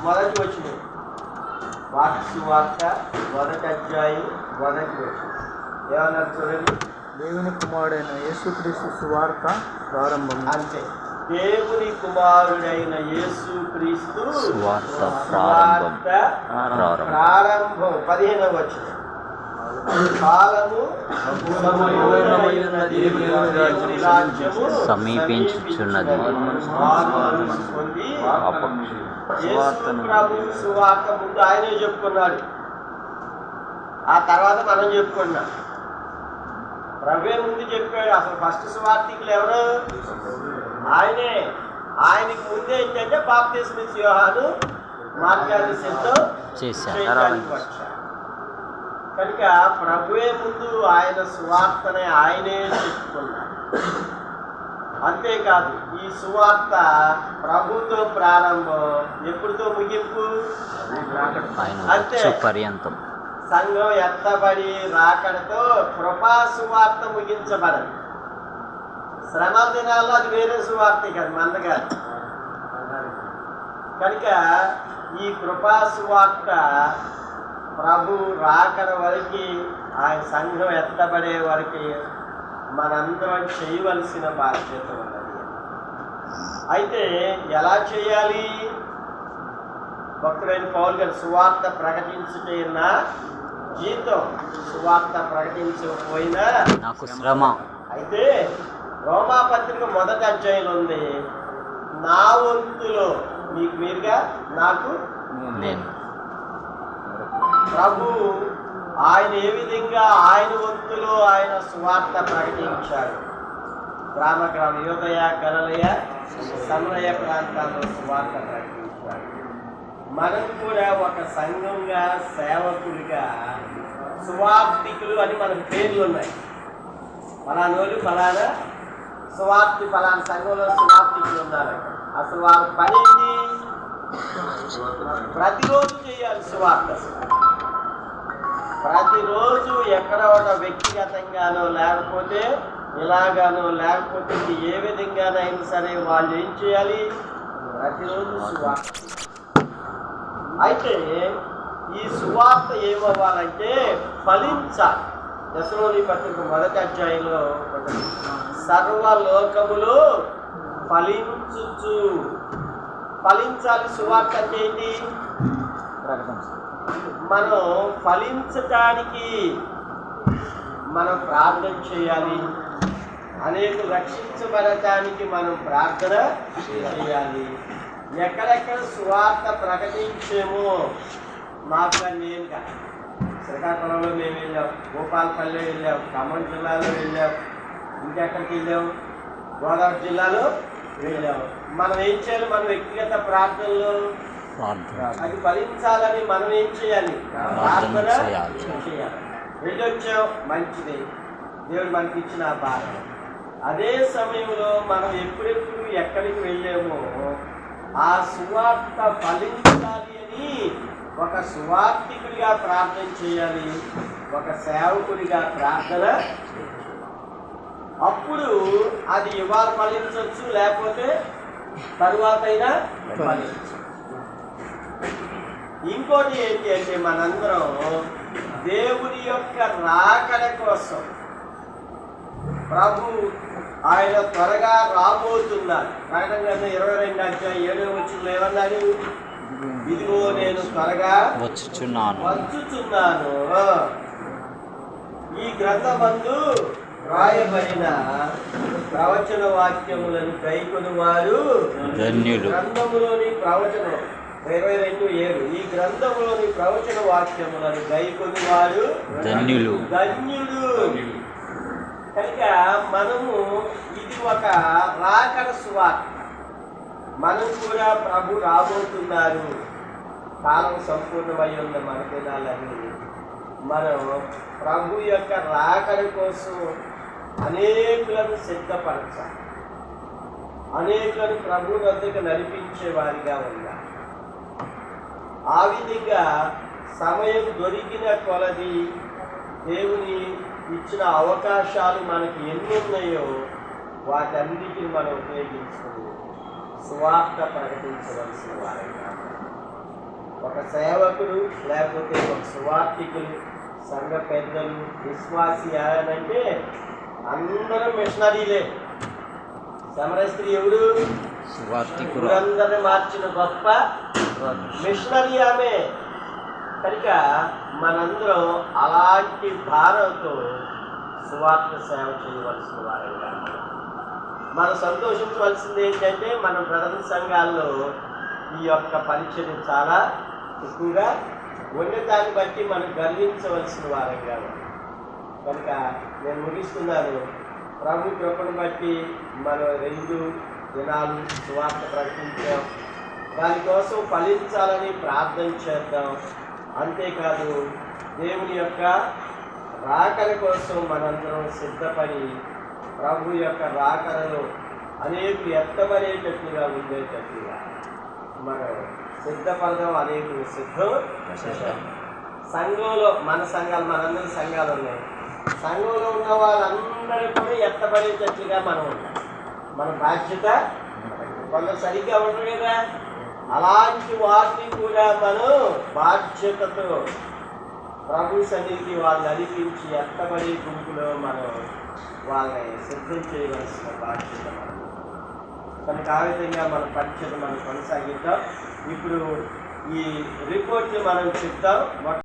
మొదటి వచనం, మార్కు సువార్త 1వ అధ్యాయం 1వ వచనం ఏమన్నారు చూడండి. దేవుని కుమారుడైన యేసుక్రీస్తు సువార్త ప్రారంభం. అంతే, దేవుని కుమారుడైన యేసుక్రీస్తు సువార్త ప్రారంభం. 15వ వచనం, కాలము సమీపించుచున్నది, ప్రభు సువార్త ముందు ఆయనే చెప్పుకున్నాడు, ఆ తర్వాత మనం చెప్పుకున్నాం. ప్రభువే ముందు చెప్పాడు. అసలు ఫస్ట్ సువార్తికులు ఎవరు? ఆయనే. ఆయనకి ముందే ఏంటంటే బాప్తిస్మ ఇచ్చే యోహాను మార్గాన్ని సిద్ధం చేయడానికి వచ్చాడు. కనుక ప్రభువే ముందు ఆయన సువార్తనే ఆయనే చెప్పుకున్నాడు. అంతేకాదు, ఈ సువార్త ప్రభుతో ప్రారంభం, ఎప్పుడుతో ముగింపు? అంతే, పర్యంతం. సంఘం ఎత్తబడి రాకడతో కృపా సువార్త ముగించబడదు. శ్రమ దినాల్లో అది వేరే సువార్త కాదు, మంద కాదు. కనుక ఈ కృపా సువార్త ప్రభు రాకడ వరకు, ఆయన సంఘం ఎత్తబడే వరకు మనందరం చేయవలసిన బాధ్యత ఉన్నది. అయితే ఎలా చేయాలి? భక్తుడైన పౌలు గారు సువార్త ప్రకటించుటే నా జీతం, సువార్త ప్రకటించకపోయినా నాకు శ్రమ. అయితే రోమాపత్రిక 1వ అధ్యాయంలో ఉంది, నా వంతులో మీకు మీరుగా నాకు నేను. ప్రభు ఆయన ఏ విధంగా ఆయన వంతులో ఆయన సువార్త ప్రకటించాడు. గ్రామ యూదయ, గలిలయ, సమరయ ప్రాంతాల్లో సువార్త ప్రకటించాడు. మనం కూడా ఒక సంఘంగా, సేవకుడిగా సువార్తికులు అని మనకు పేర్లు ఉన్నాయి. ఫలానోళ్ళు ఫలానా సువార్తి, ఫలానా సంఘంలో సువార్తికులు ఉన్నారు. అసలు వారి పని ఏంటి? ప్రతిరోజు చేయాలి సువార్త. ప్రతిరోజు ఎక్కడ ఒక వ్యక్తిగతంగానో లేకపోతే ఇలాగానో లేకపోతే ఏ విధంగానైనా సరే వాళ్ళు ఏం చేయాలి? ప్రతిరోజు సువార్త. అయితే ఈ సువార్త ఏమవ్వాలంటే ఫలించాలి. దశలోని పత్రిక 1వ అధ్యాయంలో సర్వలోకములో ఫలించుచు. ఫలించాలి. సువార్త అంటే ఏంటి? మనం ఫలించటానికి మనం ప్రార్థన చేయాలి. అనేకులు రక్షించబడటానికి మనం ప్రార్థన చేయాలి. ఎక్కడెక్కడ సువార్త ప్రకటించేమో, మాకు నేనుగా శ్రీకాకుళంలో మేము వెళ్ళాం, భూపాలపల్లి వెళ్ళాం, ఖమ్మం జిల్లాలో వెళ్ళాం, ఇంకెక్కడికి వెళ్ళాం, గోదావరి జిల్లాలో వెళ్ళాం. మనం ఏం చేయాలి? మన వ్యక్తిగత ప్రార్థనలు అది ఫలించాలని మనం ఏం చేయాలి? ప్రార్థన చేయాలి. వెళ్ళొచ్చాం, మంచిది, దేవుడు మనకి ఇచ్చిన భారం. అదే సమయంలో మనం ఎప్పుడెప్పుడు ఎక్కడికి వెళ్ళామో ఆ సువార్త ఫలించాలి అని ఒక సువార్తికుడిగా ప్రార్థన చేయాలి, ఒక సేవకుడిగా ప్రార్థన. అప్పుడు అది ఇవాళ ఫలించవచ్చు, లేకపోతే తరువాత అయినా ఫలించవచ్చు. ఇంకోటి ఏంటి అంటే, మనందరం దేవుని యొక్క రాకడ కోసం, ప్రభు ఆయన త్వరగా రాబోతున్నారు. ప్రకటన గ్రంథం 22వ అధ్యాయం 7వ వచనంలో ఏమన్నాడు? ఇదిగో నేను త్వరగా వచ్చుచున్నాను. ఈ గ్రంథమందు రాయబడిన ప్రవచన వాక్యములను గైకొని వారు ధన్యులు. గ్రంథములోని ప్రవచనం 22:7, ఈ గ్రంథములోని ప్రవచన వాక్యములను గైకొని వారు ధన్యులు. కనుక మనము ఇది ఒక రాకడ సువార్త. మనం కూడా ప్రభు రాబోతున్నారు, కాలం సంపూర్ణమై ఉన్న మన దినాలని మనం ప్రభు యొక్క రాకడ కోసం అనేకులను సిద్ధపరచాలి, అనేకులను ప్రభు వద్దకు నడిపించే వారిగా ఉండాలి. ఆ విధంగా సమయం దొరికిన కొలది దేవుని ఇచ్చిన అవకాశాలు మనకి ఎన్ని ఉన్నాయో వాటన్నిటిని మనం ఉపయోగించుకుని సువార్త ప్రకటించవలసిన వారంగా ఒక సేవకుడు లేకపోతే ఒక సువార్థికులు, సంఘ పెద్దలు, విశ్వాసి అంటే అందరూ మిషనరీలే. సమరస్త్రీ ఎవరు? సువార్థికుడు. ఊరందరిని మార్చిన గొప్ప మిషనరీ ఆమె. కనుక మనందరం అలాంటి భారంతో సువార్త సేవ చేయవలసిన వారంగా మనం సంతోషించవలసింది ఏంటంటే, మన బ్రదర్ సంఘాల్లో ఈ యొక్క పరిచయం చాలా ఎక్కువగా ఉండే దాన్ని బట్టి మనం గర్వించవలసిన వారంగా. కనుక నేను ముగిస్తున్నాను. ప్రభు కృపను బట్టి మనం 2 దినాలు సువార్త ప్రకటించాం. దానికోసం ఫలించాలని ప్రార్థన చేద్దాం. అంతేకాదు దేవుని యొక్క రాకడ కోసం మనందరం సిద్ధపడి ప్రభు యొక్క రాకడలో అనేకులు ఎత్తబడేటట్లుగా ఉండేటట్లుగా మనం సిద్ధపడదాం. అనేకులు సిద్ధం సంఘంలో మనందరి సంఘాలు ఉన్నాయి. సంఘంలో ఉన్న వాళ్ళందరూ కూడా ఎత్తబడేటట్లుగా మనం ఉన్నాం. మన బాధ్యత. కొందరు సరిగ్గా ఉండరు కదా, అలాంటి వాటిని కూడా మనం బాధ్యతతో ప్రభు సన్నిధికి వాళ్ళు నడిపించి ఎత్తబడే గుంపులో మనం వాళ్ళని సిద్ధం చేయవలసిన బాధ్యత మనం. కనుక ఆ విధంగా మన పరిచయం మనం కొనసాగిద్దాం. ఇప్పుడు ఈ రిపోర్ట్ని మనం చెప్తాం.